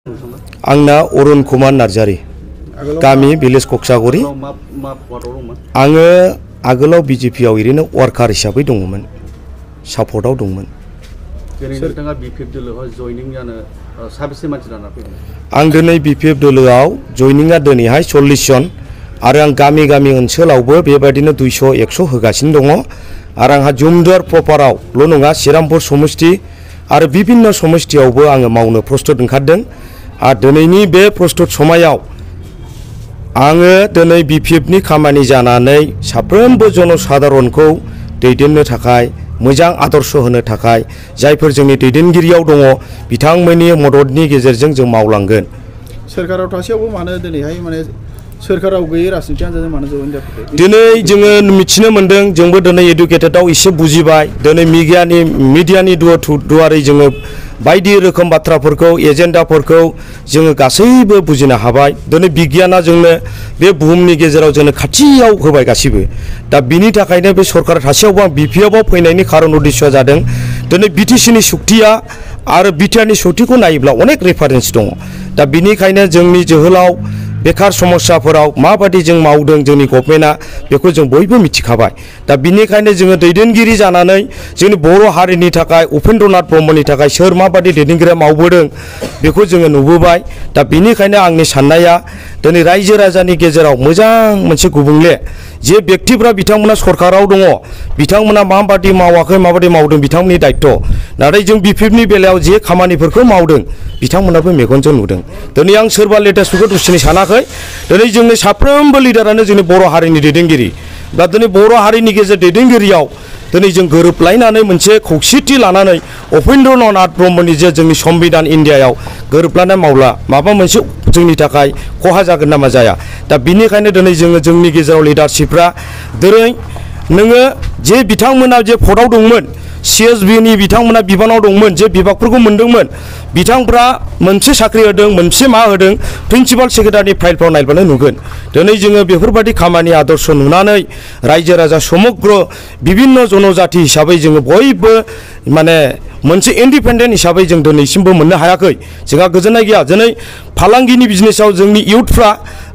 आंना अरुण कुमार नार्जारी गामि भिलेज कक्सागुरि आङो आगोलाव बिजेपिआव ओरैनो वार्कार हिसाबै दङमोन सापर्टआव दंमोन आं दिनै बिपिएफ दोलोआव जयनिंआ दिनैहाय 40 जन आरो आं गामि गामि ओनसोलावबो बेबायदिनो 200-100 होगासिनो दङ आरो आंहा जुमदुवार प्रपारावल' नङा श्रीरामपुर समष्टि आरो विभिन्न समष्टियावबो आङो मावनो प्रस्टुत ओंखारदों आरो दिनैनि बे प्रस्टुत समायाव आङो दिनै बिपिएफनि खामानि जानानै साफ्रोमबो जनसाधारनखौ दैदेननो थाखाय मोजां आदर्श होनो थाखाय जायफोर जोंनि दैदेनगिरियाव दङ बिथांमोननि मददनि गेजेरजों जों मावलांगोन सोरखाराव थासेयावबो मानो दिनैहाय माने सोरखाराव गैयै राजनिति हान्जाजों मानो जयेन जाफैखो दिनै जोङो मिथिनो मोन्दों जोंबो दिनै एडुकेटेडआव एसे बुजिबाय दिनै मिडियानि दुवारै जोङो बायदि रोखोम बाथ्राफोरखौ एजेन्डाफोरखौ जोङो गासैबो बुजिनो हाबाय दिनै बिगियाना जोंनो बे बुहुमनि गेजेराव जोंनो खाथियाव होबाय गासिबो दा बिनि थाखायनो बे सरकार थासेयावबो आं बिपिएफआव फैनायनि खारन उद्देश्यआ जादों दिनै बिटिसिनि सक्तिया आरो बिटिआरनि सक्तिखौ नायोब्ला अनेक रेफारेन्स दङ दा बिनिखायनो जोंनि जोहोलाव बेकार समस्याफोराव माबादि जों मावदों जोंनि गभर्नमेन्टआ बेखौ जों बयबो मिथिखाबाय दा बिनिखायनो जोङो दैदेनगिरि जानानै जोंनि बर' हारिनि थाखाय उपेन्द्रनाथ ब्रह्मनि थाखाय सोर माबादि दैदेनगिरिया मावबोदों बेखौ जोङो नुबोबाय दा बिनिखायनो आंनि साननाया दिनै रायजो राजानि गेजेराव मोजां मोनसे गुबुंले जे व्यक्तिफ्रा बिथांमोना सरकाराव दङ बिथांमोना माबादि मावाखै माबादि मावदों बिथांमोननि दायित्व नाथाय जों बिपिएफनि बेलायाव जे खामानिफोरखौ मावदों बिथांमोनाबो मेगनजों नुदों दिनै आं सोरबा लेटेस्टफोरखौ दुसिनो सानाखै दिनै जोंनि साफ्रोमबो लिडारानो जोंनि बर' हारिनि दैदेनगिरि दा दिनै बर' हारिनि गेजेर दैदेनगिरियाव दिनै जों गोरोबलायनानै मोनसे खौसेथि लानानै उपेन्द्रनाथ ब्रह्मनि जे जोंनि संबिधान इन्डियायाव गोरोबलायनाय मावला माबा मोनसे जोंनि थाखाय खहा जागोन नामा जाया दा बिनिखायनो दिनै जोङो जोंनि गेजेराव लिडारशिपफ्रा दिनै नोङो जे बिथांमोना जे पदआव दंमोन CSBनि बिथांमोना बिबानाव दंमोन जे बिभागफोरखौ मोनदोंमोन बिथांफ्रा मोनसे साख्रि होदों मोनसे मा होदों प्रिन्सिपाल सेक्रेटारिनि फाइलफ्राव नायबानो नुगोन दिनै जोङो बेफोरबायदि खामानि आदर्श नुनानै रायजो राजा समग्र बिभिन्न जनजाति हिसाबै जोङो बयबो माने मोनसे इन्डिपेन्डेन्ट हिसाबै जों दिनैसिमबो मोननो हायाखै जोंहा गोजोननाय गैया दिनै फालांगिनि बिजनेसाव जोंनि इयुथफ्रा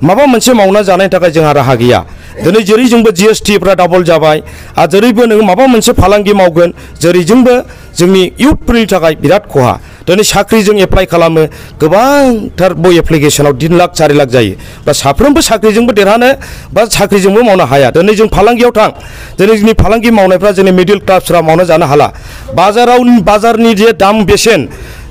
माबा मोनसे मावना जानायनि थाखाय जोंहा राहा गैया दिनै जेरै जोंबो GSTफ्रा डाबल जाबाय आरो जेरैबो नोङो माबा मोनसे फालांगि मावगोन जेरैजोंबो जोंनि इयुथफोरनि थाखाय बिराद खहा दिनै साख्रिजों एप्लाइ खालामो गोबांथार एप्लिकेसनाव 3 लाख 4 लाख जायो बा साफ्रोमबो साख्रिजोंबो देरहानो बा साख्रिजोंबो मावनो हाया दिनै जों फालांगियाव थां दिनै जोंनि फालांगि मावनायफ्रा जोंनि मिडिल क्लासफ्रा मावना जानो हाला बाजारनि जे दाम बेसेन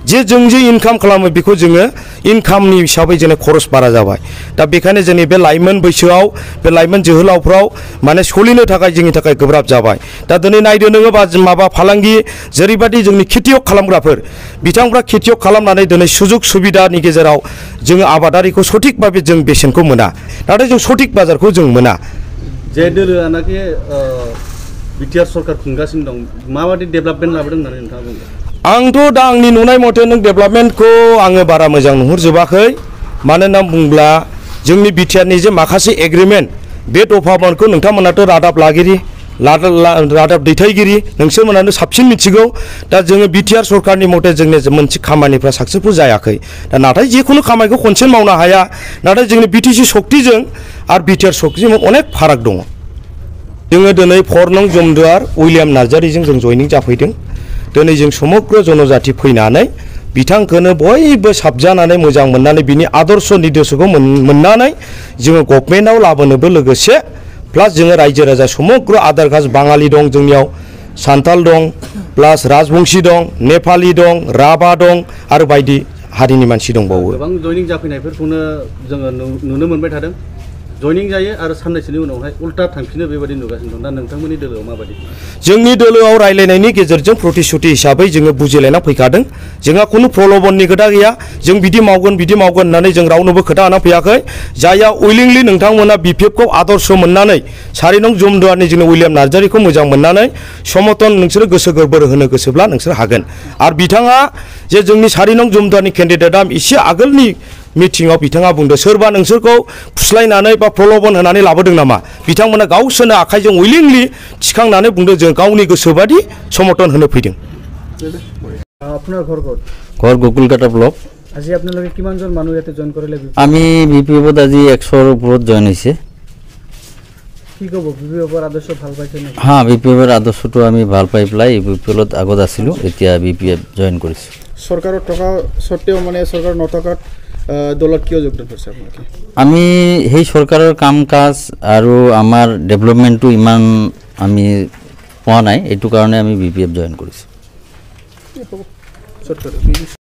जे जों जे इनकाम खालामो बेखौ जोङो इनकामनि हिसाबै जोंनो खरस बारा जाबाय दा बेखायनो जोंनि बे लाइमोन बैसोआव बे लाइमोन जोहोलावफ्राव माने सोलिनो थाखाय जोंनि थाखाय गोब्राब जाबाय दा दिनै नायदो नोङो माबा फालांगि जेरैबायदि जोंनि खेतियक खालामग्राफोर बिथांफ्रा खेतियक खालामनानै दिनै सुजुग सुबिदानि गेजेराव जोङो आबादारिखौ सঠিक भाबे जों बेसेनखौ मोना नाथाय जों सঠিक बाजारखौ जों मोना जे दोलोआनाखि बिटिआर सरकार खुंगासिनो दं माबादि डेभेलपमेन्ट लाबोदों होननानै नोंथाङा बुंदों आंथ' दा आंनि नुनाय मथे नों डेभेलपमेन्टखौ आङो बारा मोजां नुहुरजोबाखै मानो होनना बुङोब्ला जोंनि बिटिआरनि जे माखासे एग्रिमेन्ट बे दफाफोरखौ नोंथांमोनाथ' रादाब लागिरि रादाब दैथायगिरि नोंसोरमोनानो साबसिन मिथिगौ दा जोङो बिटिआर सरकारनि मथे जोंनि मोनसे खामानिफ्रा साक्सेसफुल जायाखै दा नाथाय जिखुनु खामानिखौ खनसेनो मावनो हाया नाथाय जोंनि बिटिसि सक्तिजों आरो बिटिआर सक्तिजों अनेक फाराग दङ जोङो दिनै 4 नं जमदुवार उइलियाम नार्जारिजों जों जयनिं जाफैदों दिनै जों समग्र जनजाति फैनानै बिथांखौनो बयबो साबजानानै मोजां मोननानै बिनि आदर्श निर्देशखौ मोननानै जोङो गभर्नमेन्टआव लाबोनोबो लोगोसे प्लास जोङो रायजो राजा समग्र आधार कास्ट बाङालि दं जोंनियाव सान्थाल दं प्लास राजबंशी दं नेपालि दं राभा दं आरो बायदि हारिनि मानसि दंबावो गोबां जयनिं जाफैनायफोरखौनो जोङो नुनो मोनबाय थादों जयनिं जायो आरो साननैसोनि उनावहाय उल्टा थांफिनो बेबायदि नुगासिनो दं दा नोंथांमोननि दोलोआव माबायदि जोंनि दोलोआव रायलायनायनि गेजेरजों प्रतिश्रुति हिसाबै जोङो बुजिलायना फैखादों जोंहा खुनु प्रलबननि खोथा गैया जों बिदि मावगोन होननानै जों रावनोबो खोथा होना फैयाखै जायहा उइलिंलि नोंथांमोना बिपिएफखौ आदर्श मोननानै 4 नं जमदुवारनि जोंनि उइलियाम नार्जारिखौ मोजां मोननानै समर्थन नोंसोरो गोसो गोरबोर होनो गोसोब्ला नोंसोर हागोन आरो बिथाङा जे जोंनि 4 नं जमदुवारनि केन्डिडेटआ एसे आगोलनि मिटिंआव बिथाङा बुंदों सोरबा नोंसोरखौ फुस्लायनानै बा प्रलबन होनानै लाबोदों नामा बिथांमोना गावसोरनो आखाइजों उइलिंलि थिखांनानै बुंदों जों गावनि गोसोबादि समर्थन होनो फैदों আপনার ঘর ঘর গোকুলকাটা ব্লক আজি আপোনালোকে কিমানজন মানুহ ইয়াতে জয়েন কৰিলে আমি বিপিএফত আজি 100ৰ ওপৰত জয়েন হৈছে কি ক'ব বিপিএফৰ আদৰ্শ ভাল পাইছে নে হা বিপিএফৰ আদৰ্শটো আমি ভাল পাই পেলাই বিপিএলত আগত আছিলোঁ এতিয়া বিপিএফ জয়েন কৰিছোঁ চৰকাৰৰ টকা সত্ত্বেও মানে চৰকাৰ নথকাত দলত কিয় যোগদান কৰিছে আপোনালোকে আমি সেই চৰকাৰৰ কাম কাজ আৰু আমাৰ ডেভেলপমেণ্টটো ইমান আমি পোৱা নাই এইটো কাৰণে আমি বিপিএফ জয়েন কৰিছোঁ চৰকাৰ